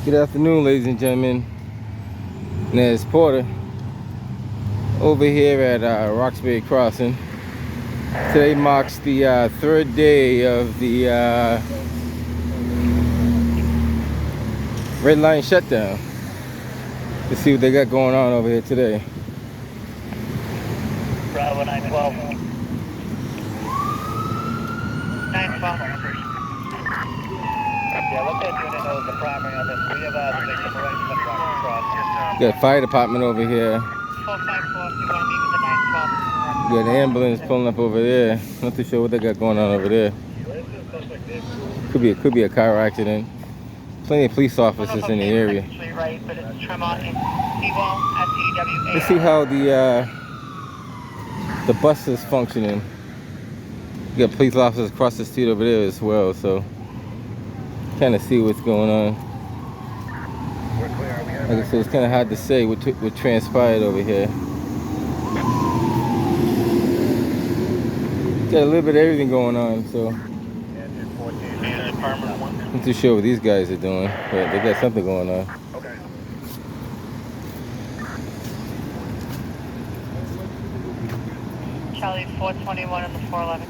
Good afternoon, ladies and gentlemen. There's Porter over here at Roxbury Crossing. Today marks the third day of the red line shutdown. Let's see what they got going on over here today. Bravo 912. 912. Yeah, let that unit know the primary on this. We have the victim right from Roxbury Crossing. Got a fire department over here. 454, if you want to meet with the 912. Got an ambulance pulling up over there. Not too sure what they got going on over there. Could be a car accident. Plenty of police officers in the area. Right, but it's Tremont and SEWA. Let's see how the bus is functioning. You got police officers across the street over there as well, so kind of see what's going on. Like I said, it's kind of hard to say what transpired over here. Got a little bit of everything going on, so I'm not too sure what these guys are doing, but they got something going on. Charlie 421 and the 411.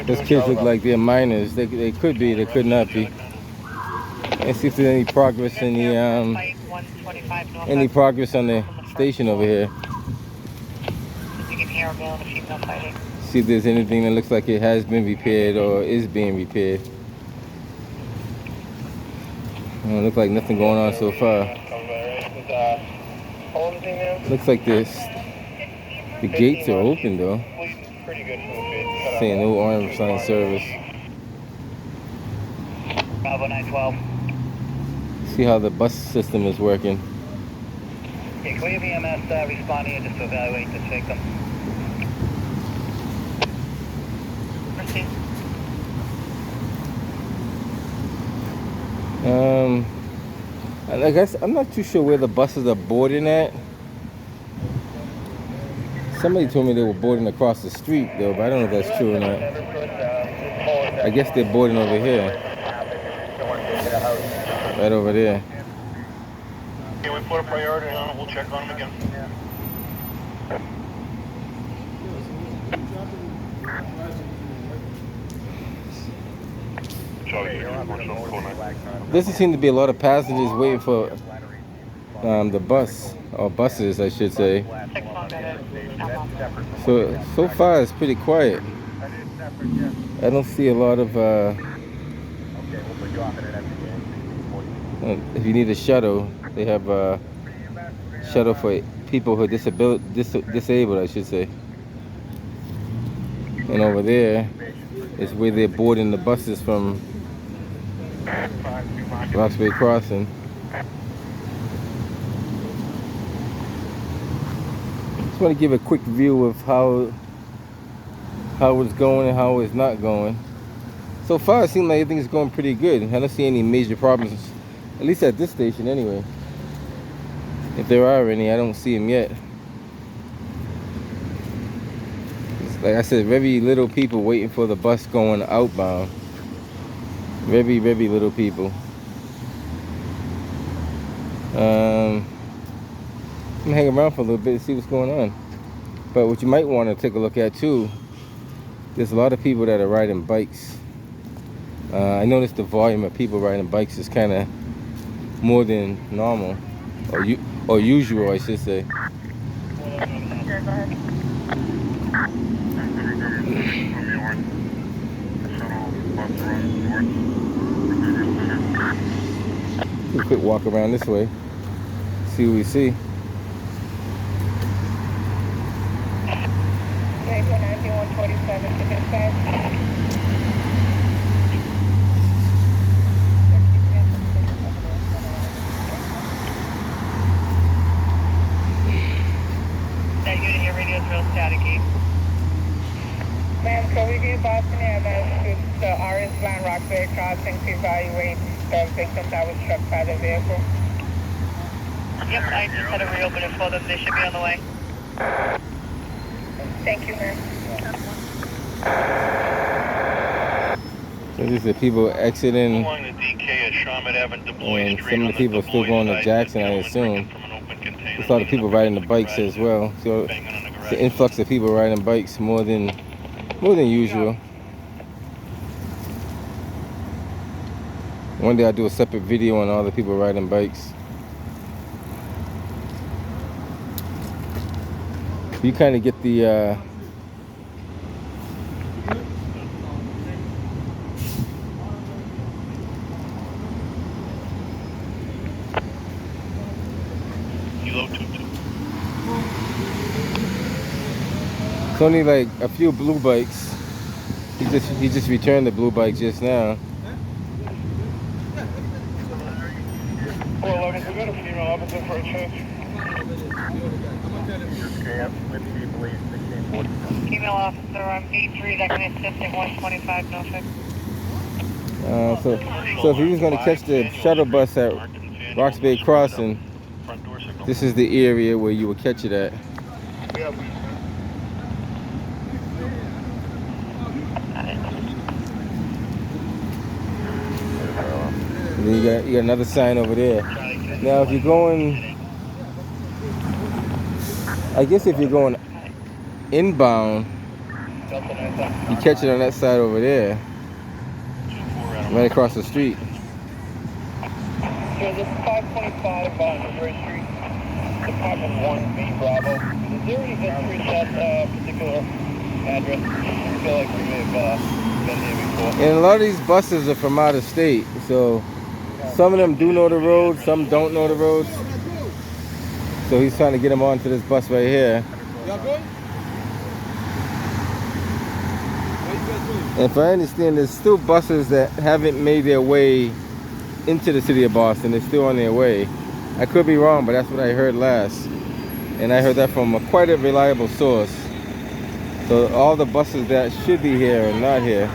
Those kids look like they're minors. They could be, they could not be. Let's see if there's any progress in the any progress on the station over here. You can hear a male and a female fighting. See if there's anything that looks like it has been repaired or is being repaired. Looks like nothing going on so far. Looks like the gates are open though. Saying no orange sign service. Bravo 912. See how the bus system is working. Okay, can we have EMS responding just to evaluate this victim? Proceed. I guess I'm not too sure where the buses are boarding at. Somebody told me they were boarding across the street though, but I don't know if that's true or not. I guess they're boarding over here. Right over there. Can we put a priority on it? We'll check on them again. Doesn't seem to be a lot of passengers waiting for the bus, or buses I should say. So far it's pretty quiet. I don't see a lot of if you need a shuttle, they have a shuttle for people who are disabled, I should say. And over there is where they're boarding the buses from Roxbury Crossing. Just want to give a quick view of how it's going and how it's not going. So far it seems like everything's going pretty good. I don't see any major problems, at least at this station anyway. If there are any, I don't see them yet. It's, like I said, very little people waiting for the bus going outbound. Very little people. I'm gonna hang around for a little bit and see what's going on. But what you might want to take a look at too, there's a lot of people that are riding bikes. I noticed the volume of people riding bikes is kind of more than normal, or usual, I should say. Do a quick walk around this way, see what we see. That unit, your radio is real staticky. Ma'am, so we did Boston Airlines to the RS line Roxbury Crossing to evaluate the victim that was struck by the vehicle. Yep, I just had to reopen it for them. They should be on the way. Thank you, ma'am. So these are people exiting, Along the DK at Sharmet Avenue, Du Bois and Street some of the on people are Du still Bois going to side. Jackson, I Gentleman assume. drinking from an open container, There's a lot of leaning people up riding the against bikes garage as door, well. So banging on the it's garage an influx of people riding bikes more than usual. One day I'll do a separate video on all the people riding bikes. You kind of get the Kilo 22. it's only like a few blue bikes. He just returned the blue bike just now. 411, we got a female officer for a change. Female officer on B3 that can assist at 125 Norfolk. So if he was going to catch the shuttle bus at Roxbury Crossing, Front door signal. this is the area where you would catch it at. And then you got another sign over there. Now if you're going, I guess if you're going inbound, you catch it on that side over there, right across the street. Yeah, this is 525 Roxbury Street, Department 1B Bravo. Is there any history to that particular address? I feel like we may have been here before. And a lot of these buses are from out of state, so some of them do know the road, some don't know the roads. So he's trying to get them onto this bus right here. And if I understand, there's still buses that haven't made their way into the city of Boston. They're still on their way. I could be wrong, but that's what I heard last. And I heard that from quite a reliable source. So all the buses that should be here are not here.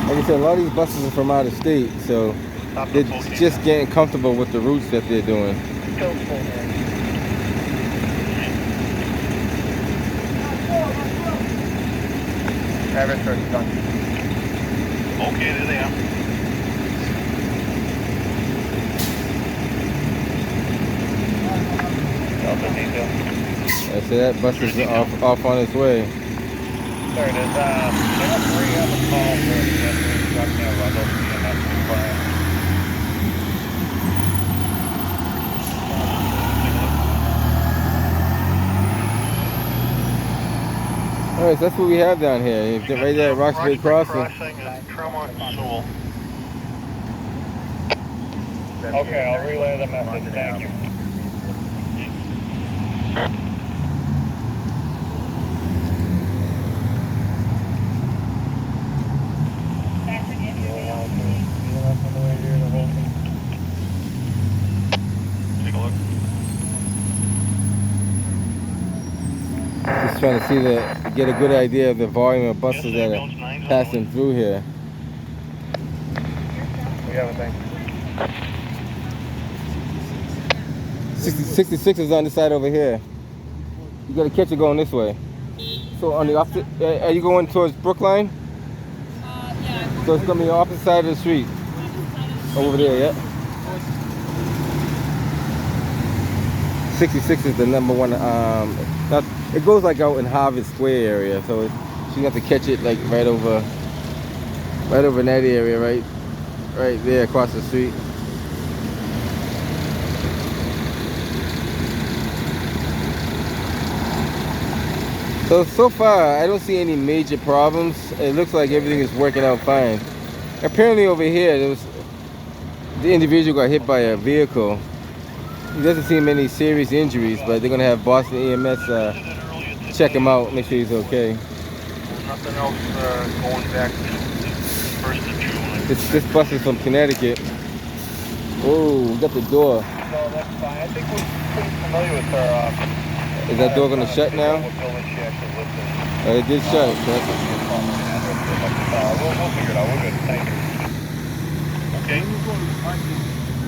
Like I said, a lot of these buses are from out of state, so they're just getting comfortable with the routes that they're doing. Okay, there they are. I said that bus is off on its way. There it is. There are 3 on the call for the truck near Rundle CMS required. Alright, so that's what we have down here. You get right there at Roxbury Crossing. And Tremont and Sewell. Okay, I'll relay the message. Thank you. Take a look. Just trying to see get a good idea of the volume of buses that are passing through here. We have a thing. 66 is on this side over here. You gotta catch it going this way. So on the opposite, are you going towards Brookline? Yeah. So it's gonna be the opposite side of the street. Over there, yeah. 66 is the number one. It goes like out in Harvard Square area, so you have to catch it like right over in that area, right there across the street. So far, I don't see any major problems. It looks like everything is working out fine. Apparently over here, the individual got hit by a vehicle. He doesn't seem any serious injuries, but they're gonna have Boston EMS check him out, make sure he's okay. Nothing else going back to 1st of June. This bus is from Connecticut. Oh, we got the door. No, that's fine. I think we're pretty familiar with her Is that door gonna shut now? What building she actually lives in. It did shut. So We'll figure it out. We're good. Thank you. Okay. When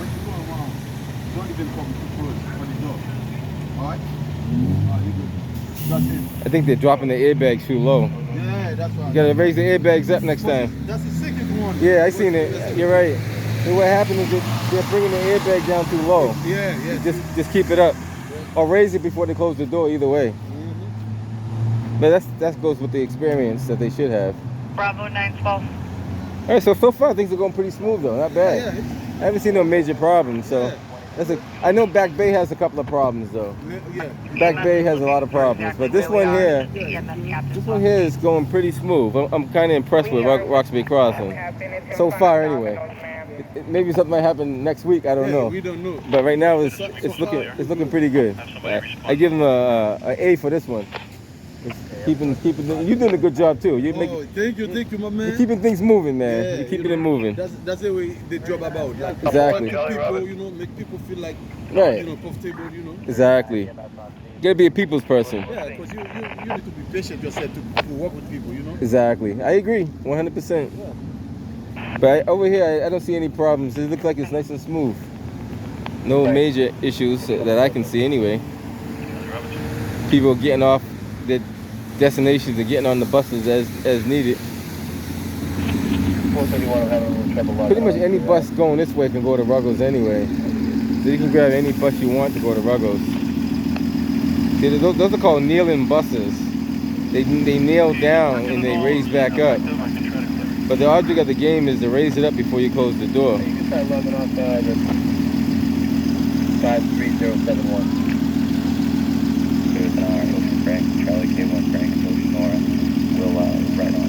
you go around, don't even come too close for the door. Alright? Alright, you good. That's it. I think they're dropping the airbags too low. Yeah, that's right. You gotta raise the airbags up next time. That's the second one. Yeah, I seen it. You're right. And what happened is they're bringing the airbag down too low. Yeah, yeah. Just keep it up, or raise it before they close the door. Either way. But that goes with the experience that they should have. Bravo 912. All right, so far things are going pretty smooth though, not bad. Yeah, I haven't seen no major problems. So I know Back Bay has a couple of problems though. yeah. Back Bay has a lot of problems, but this one here is going pretty smooth. I'm kind of impressed with Roxbury Crossing so far, anyway. Maybe something might happen next week. I don't know. We don't know. But right now it's looking pretty good. I give them a A for this one. It's keeping you're doing a good job too. Thank you, my man. You're keeping things moving, man. Yeah, you're keeping it moving. That's the way the job about. Like, Exactly. people, make people feel like, Right. comfortable, Exactly. You gotta be a people's person. Yeah, because you need to be patient yourself to work with people, Exactly. I agree, 100%. But over here, I don't see any problems. It looks like it's nice and smooth. No major issues that I can see anyway. People getting off their destinations and getting on the buses as needed. Pretty much any bus going this way can go to Ruggles anyway. So you can grab any bus you want to go to Ruggles. See, those are called kneeling buses. They kneel down and they raise back up. But the object of the game is to raise it up before you close the door. You can start logging off the 53071. There's an hour, Ocean Frank, Charlie K1 Frank, Ocean Nora. We'll right on.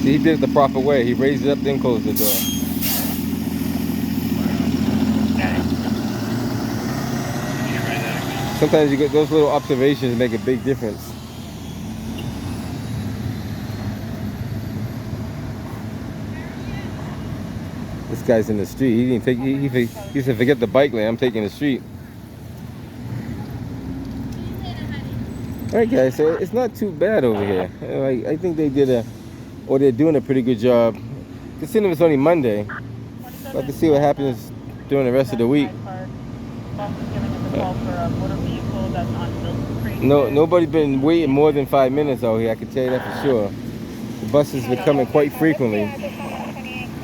See, he did it the proper way. He raised it up, then closed the door. Sometimes you get those little observations make a big difference. This guy's in the street. He didn't take. He said, "Forget the bike lane. I'm taking the street." All right, guys. So it's not too bad over here. I think they're doing a pretty good job. Considering it's only Monday, we'll have to see what happens during the rest of the week. No, nobody's been waiting more than 5 minutes out here. I can tell you that for sure. The buses been coming quite frequently.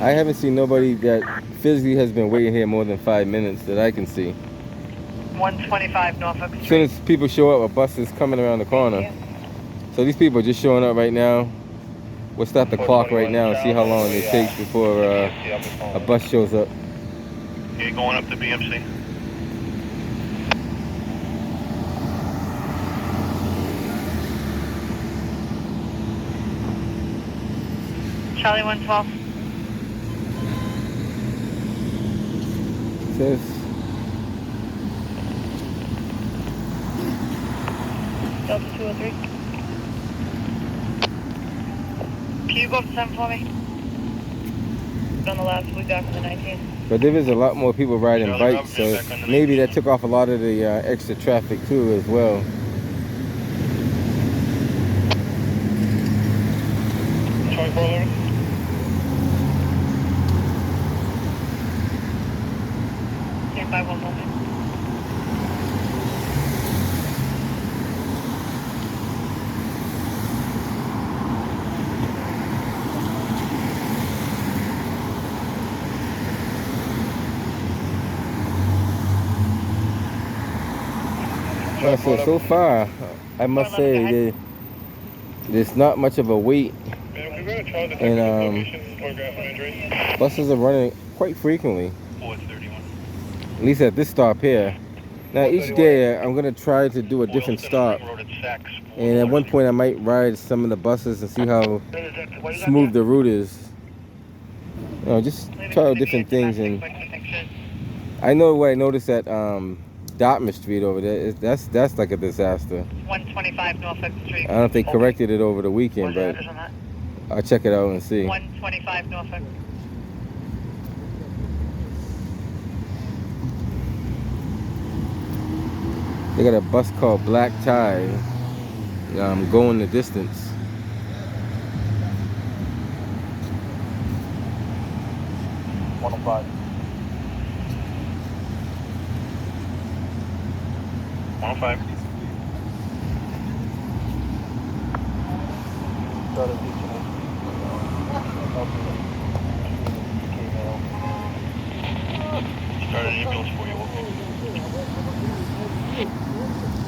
I haven't seen nobody that physically has been waiting here more than 5 minutes that I can see. 125 Norfolk As soon Street. as people show up, a bus is coming around the corner. So these people are just showing up right now. We'll start the clock right now and see how long it takes before a bus shows up. Okay, going up to BMC. Charlie 112. Says Delta 203. Can you go up to 7 for me? On the last week after the 19th. But there is a lot more people riding bikes, so maybe that took off a lot of the extra traffic too as well. Stand by 1 moment. So far, I must say there's not much of a wait, and buses are running quite frequently. 431. At least at this stop here. Now each day I'm gonna try to do a different stop, and at one point I might ride some of the buses and see how smooth the route is. Just try out different things. And I know what I noticed at Dartmouth Street over there. That's like a disaster. 125 Norfolk Street. I don't know if they corrected it over the weekend, but I'll check it out and see. 125 Norfolk. They got a bus called Black Tie going the distance. $105. 105. Start an ambulance for you, okay?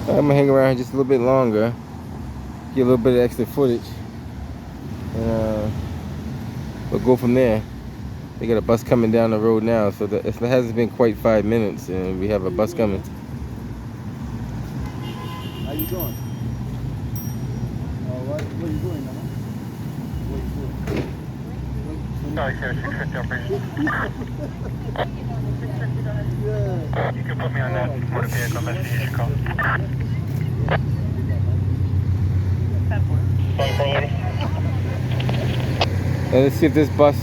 I'm gonna hang around just a little bit longer, get a little bit of extra footage, and we'll go from there. They got a bus coming down the road now, so it hasn't been quite 5 minutes, and we have a bus coming. How you doing? All right. Where you going now? Where you going? Sorry, sir. 650 operation. Yeah. You can put me on that motor vehicle investigation call. 24 Let's see if this bus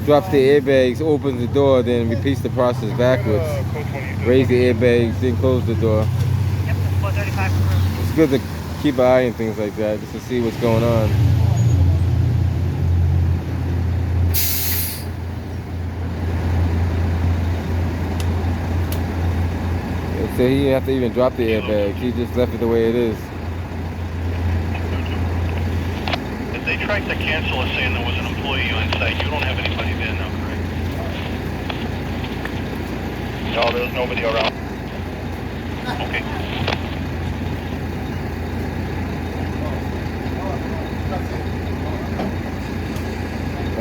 drops the airbags, opens the door, then repeats the process backwards. Raise the airbags, then close the door. Yep, 435. It's good to keep an eye on things like that, just to see what's going on. So he didn't have to even drop the airbags. He just left it the way it is. If they tried to cancel it saying there was an employee on site, you don't have anybody there now, correct? No, there's nobody around. Okay.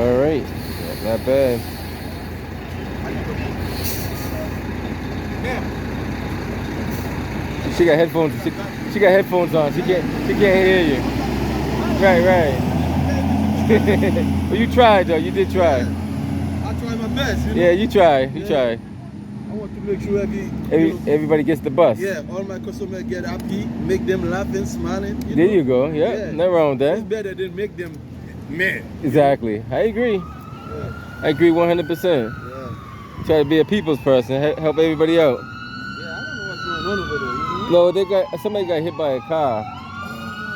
All right, not bad. She got headphones. She got headphones on. She can't hear you. Right. Well, you tried though. You did try. I try my best. You know? Yeah, you tried. You tried. I want to make sure Everybody gets the bus. yeah, all my customers get happy, make them laughing, smiling. There you go. Yeah, nothing wrong with It's that. better than make them mad. Exactly. I agree. Yeah. I agree 100%. Yeah. Try to be a people's person. Help everybody out. Yeah, I don't know what's going on over there. No, somebody got hit by a car,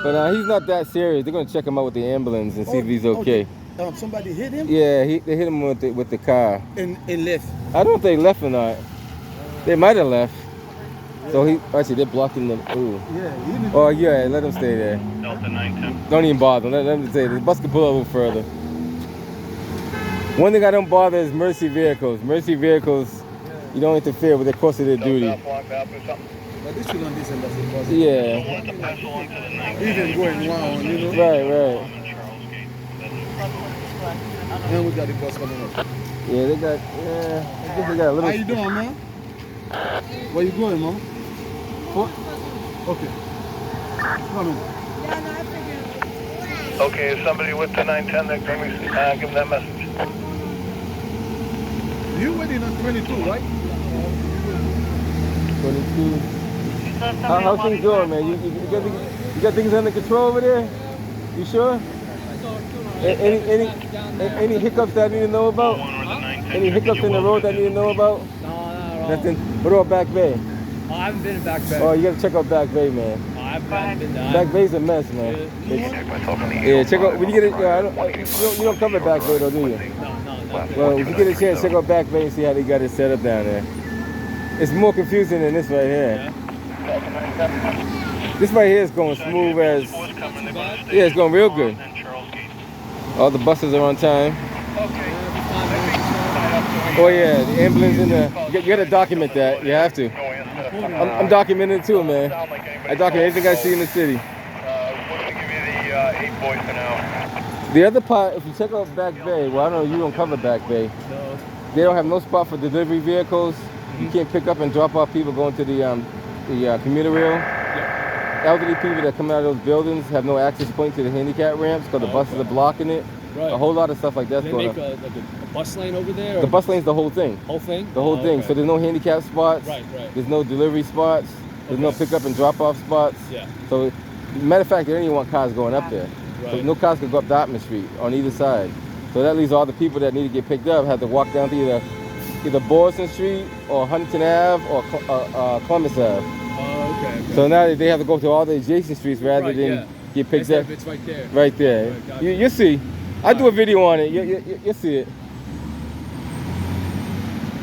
but he's not that serious. They're gonna check him out with the ambulance and see if he's okay. Somebody hit him Yeah, they hit him with the car. and left. I don't know if they left or not. They might have left. So actually they're blocking them. Ooh. Yeah, Oh yeah, let them stay there. Delta 910. Don't even bother. Let them stay there. The bus can pull a little further. One thing I don't bother is mercy vehicles. Mercy vehicles, you don't interfere with the course of their duty. but this should understand that's impossible. Yeah. Want to pass along to the 910. Even going round, you know. Right. Charles Gate. And we got the bus coming up. Yeah, they got. Yeah, I guess they got a little. How you doing, man? Where you going, man? Okay. Come in. Okay, is somebody with the 910 that can we give them that message? You waiting on 22, right? 22. How's things going, man? You got things under control over there? You sure? Any hiccups that I need to know about? Any hiccups in the road that I need to know about? No. Nothing. What about Back Bay? I haven't been in Back Bay. Oh, you gotta check out Back Bay, man. I haven't been there. Back Bay's a mess, man. Yeah, check out. When you get it, you don't cover Back Bay though, do you? No. Well, if you get a chance, check out Back Bay and see how they got it set up down there. It's more confusing than this right here. This right here is going smooth as. Yeah, it's going real good. All the buses are on time. Oh yeah, the ambulance in the. You gotta document that. You have to. I'm documenting it too, man. I document everything I see in the city. We're going to give you the 8 boys for now. The other part, if you check out Back Bay, well, I know you don't cover Back Bay. No. They don't have no spot for delivery vehicles. You can't pick up and drop off people going to the commuter rail. Elderly people that come out of those buildings have no access point to the handicap ramps because the buses are blocking it. Right. A whole lot of stuff like that's They going make on. a bus lane over there? The bus lane's the whole thing. Whole thing? The whole thing. Okay. So there's no handicap spots. Right. There's no delivery spots. There's no pick up and drop off spots. Yeah. So, matter of fact, they don't even want cars going up there. So Right. no cars can go up Dartmouth Street on either side. So that leaves all the people that need to get picked up have to walk down to either Boylston Street or Huntington Ave or Columbus Ave. So now they have to go to all the adjacent streets rather Right, than yeah. get picked Instead up. of It's right there. Right there. Right, gotcha. You'll see. I do a video on it. You'll see it.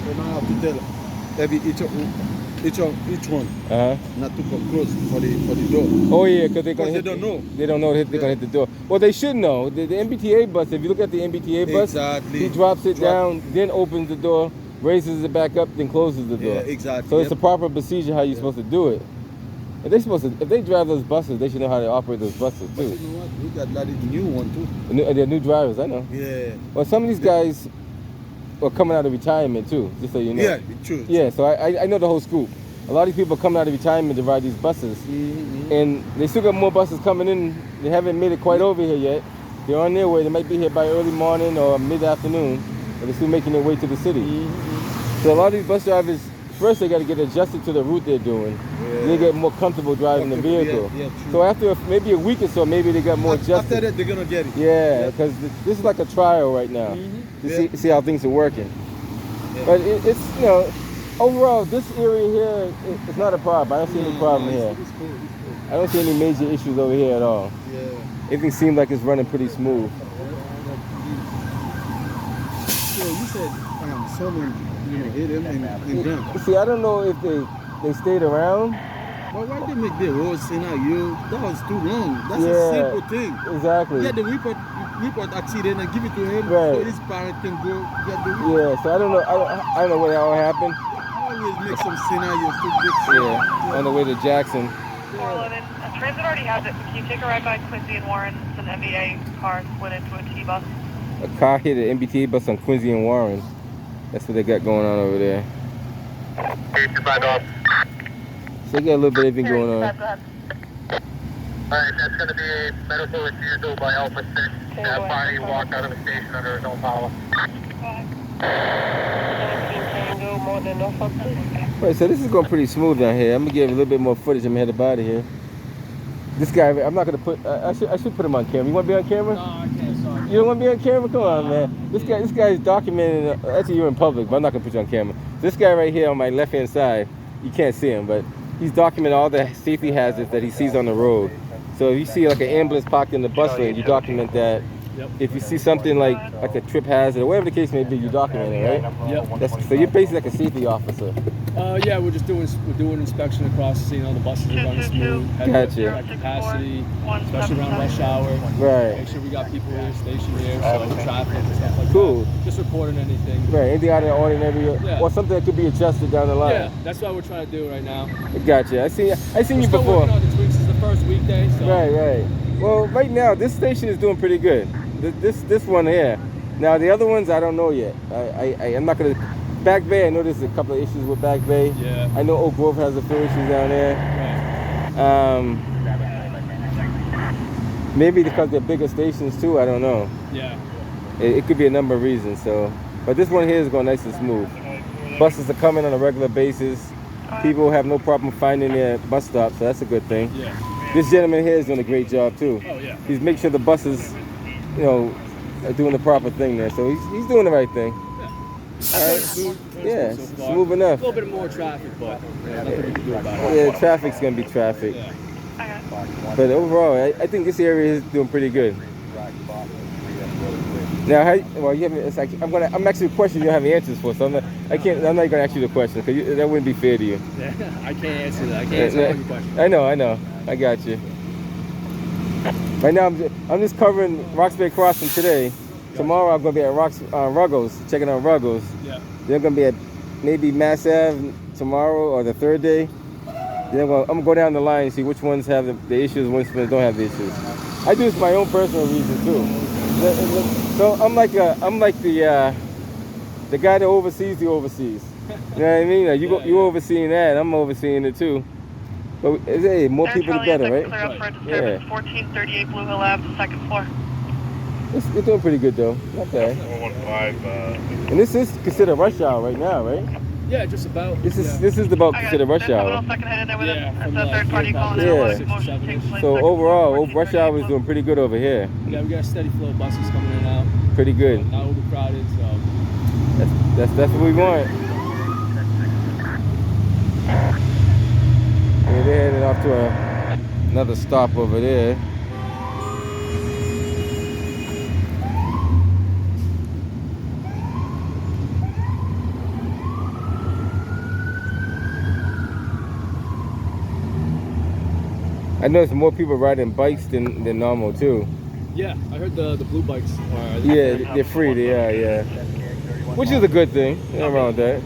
So now I have to tell each one not to come close for the door. Oh yeah, because they're gonna Because hit. they don't know. They don't know that they're gonna hit the door. Well, they should know. The MBTA bus. If you look at the MBTA bus, Exactly. he drops it down, then opens the door, raises it back up, then closes the door. Yeah, exactly. So it's a proper procedure how you're supposed to do it. If they drive those buses, they should know how to operate those buses But too. you know what? We got a lot of new one too. They're new drivers, I know. Yeah. Well, some of these guys are coming out of retirement too, just so you know. Yeah, true. Yeah, so I know the whole scoop. A lot of these people are coming out of retirement to ride these buses. And they still got more buses coming in. They haven't made it quite over here yet. They're on their way. They might be here by early morning or mid-afternoon, but they're still making their way to the city. So a lot of these bus drivers, first they got to get adjusted to the route they're doing. They get more comfortable driving the vehicle. Yeah, true. So after maybe a week or so, maybe they got more adjusted. After that, they're gonna get it. Yeah, because this is like a trial right now to see how things are working. Yeah. But it's, you know, overall, this area here, it's not a problem. I don't see any problem here. It's cool. I don't see any major issues over here at all. Yeah. Everything seems like it's running pretty smooth. So you said someone hit him and gun. See, I don't know if they stayed around. But why they make the whole scenario? That was too long. That's Yeah. a simple thing. Exactly. Get the report accident and give it to him Right. so his parent can go get the report. Yeah, so I don't know. I don't know where that all happened. Always make some scenarios to fix it. Yeah, on the way to Jackson. 411. Transit already has it. Can you take a ride by Quincy and Warren? It's an MBA car split into a T-bus. A car hit an MBTA bus on Quincy and Warren. That's what they got going on over there. So they got a little bit of everything going on. Alright, that's going to be a medical refusal by Alpha 6. That party walked out of the station under his own power. Right, so this is going pretty smooth down here. I'm gonna give a little bit more footage. I'm headed out of here. This guy, I'm not gonna put. I should put him on camera. You want to be on camera? No, I can't. Sorry. You don't want to be on camera? Come on, man. This guy's documenting. Actually, you're in public, but I'm not gonna put you on camera. This guy right here on my left-hand side, you can't see him, but he's documenting all the safety hazards that he sees on the road. So if you see like an ambulance parked in the bus lane, you document that. Yep. If you see something like a trip hazard or whatever the case may be, you document it, right? Yep. So you're basically like a safety officer. Yeah, we're doing inspection across, seeing all the buses are running smooth, Gotcha. at capacity, especially around rush hour. Right. Make sure we got people here stationed here, so traffic and stuff like Cool. that. Just reporting anything. Right, anything out of the ordinary Yeah. or something that could be adjusted down the line. Yeah, that's what we're trying to do right now. Gotcha. I seen you We're still before. working on the tweaks. It's the first weekday, so. Right. Well, right now this station is doing pretty good. This one here. Now the other ones I don't know yet. I'm not gonna. Back Bay, I know there's a couple of issues with Back Bay. Yeah. I know Oak Grove has a few issues down there. Right. Maybe because they're bigger stations too. I don't know. Yeah. It could be a number of reasons. So, but this one here is going nice and smooth. Buses are coming on a regular basis. People have no problem finding their bus stop, so that's a good thing. Yeah. This gentleman here is doing a great job too. Oh yeah. He's making sure the buses, are doing the proper thing there. So he's doing the right thing. Yeah, smooth enough. A little bit more traffic, but nothing we can do about it. Yeah, traffic's gonna be traffic. Yeah. But overall, I think this area is doing pretty good. Now, you haven't. It's like I'm actually a question you don't have answers for, so I'm not gonna ask you the question because that wouldn't be fair to you. Yeah, I can't answer that. I can't answer every question. I know. I got you. Right now, I'm just covering Roxbury Crossing today. Tomorrow, I'm gonna be at Ruggles, checking out Ruggles. Yeah. Then I'm gonna be at maybe Mass Ave tomorrow or the third day. Then I'm gonna go down the line and see which ones have the issues, which ones don't have the issues. I do this for my own personal reason too. So I'm like the guy that oversees the overseas. You know what I mean? Like you overseeing that, I'm overseeing it too. But hey, more people the better, right? Clear up for a disturbance. 1438 Blue Hill Ave, second floor. It's doing pretty good though, not bad. 415. And this is considered rush hour right now, right? Yeah, just about. This is about considered rush hour. Second head in there with Yeah, him. from That's a third party calling Yeah. in. Motion takes place. So second overall, floor, rush hour is 1438 doing pretty good over here. Yeah, we got a steady flow of buses coming in and out. Pretty good. Not overcrowded, so. That's what we want. Yeah, they're heading off to another stop over there. I noticed more people riding bikes than normal too. Yeah, I heard the blue bikes are. Yeah, they're free. They are, yeah. Which is a good thing. Nothing wrong with that.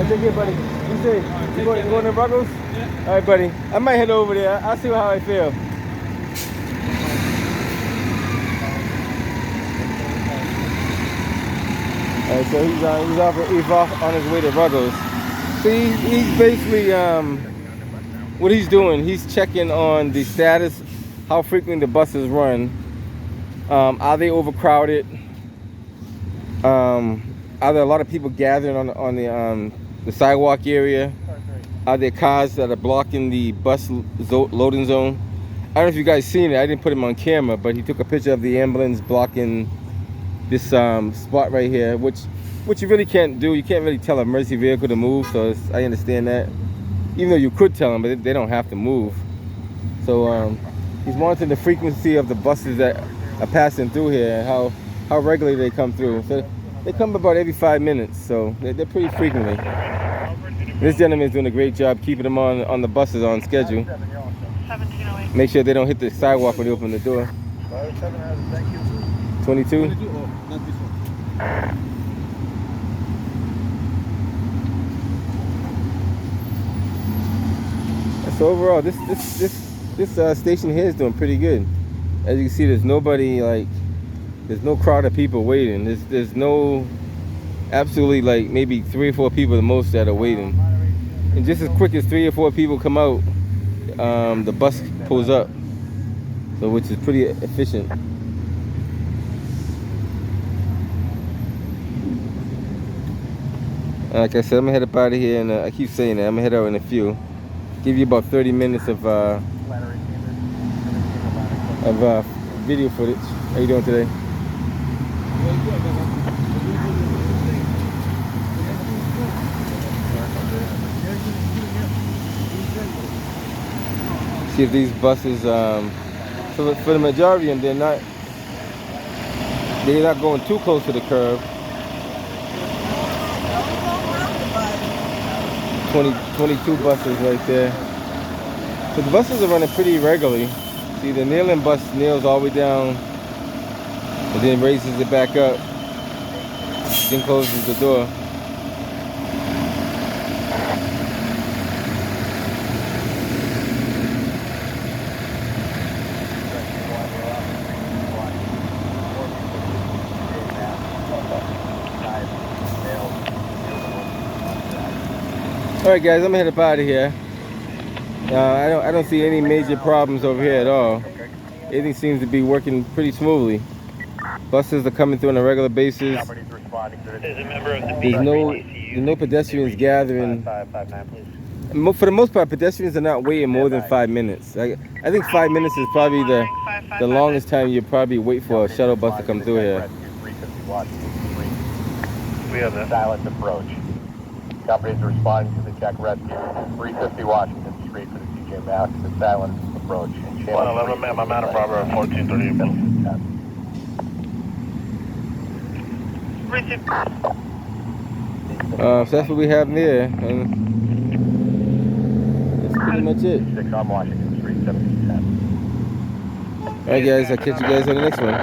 Take care, buddy. You say you going to Ruggles? Yeah. All right, buddy. I might head over there. I'll see how I feel. All right, so he's off on his way to Ruggles. See, he's basically what he's doing. He's checking on the status, how frequently the buses run. Are they overcrowded? Are there a lot of people gathering on the sidewalk area? Are there cars that are blocking the bus loading zone? I don't know if you guys seen it. I didn't put him on camera, but he took a picture of the ambulance blocking this spot right here, which you really can't do. You can't really tell a emergency vehicle to move, so I understand that. Even though you could tell them, but they don't have to move. So he's monitoring the frequency of the buses that are passing through here and how regularly they come through. So they come about every 5 minutes, so they're pretty frequently. This gentleman is doing a great job keeping them on the buses on schedule. 1708. Make sure they don't hit the sidewalk when they open the door. 22? So overall, this station here is doing pretty good. As you can see, there's nobody, like, there's no crowd of people waiting. There's no, absolutely, like, maybe 3 or 4 people the most that are waiting. And just as quick as 3 or 4 people come out, the bus pulls up. So, which is pretty efficient. Like I said, I'm gonna head up out of here, and I keep saying that, I'm gonna head out in a few. Give you about 30 minutes of video footage. How you doing today? See if these buses, for the majority of them, they're not going too close to the curb. 22 buses right there. So the buses are running pretty regularly. See, the kneeling bus kneels all the way down and then raises it back up, then closes the door. All right, guys, I'm gonna head up out of here. I don't see any major problems over here at all. Everything seems to be working pretty smoothly. Buses are coming through on a regular basis. There's no pedestrians gathering. For the most part, pedestrians are not waiting more than 5 minutes. I think 5 minutes is probably the longest time you probably wait for a shuttle bus to come through here. We have a silent approach. Companies responding to the check rescue. 350 Washington Street for the TJ Maxx. The silent approach. 111, ma'am. I'm out of Bravo 1430. So that's what we have there, and that's pretty much it. 6 on Washington Street, 1710. Alright guys, I'll catch you guys on the next one.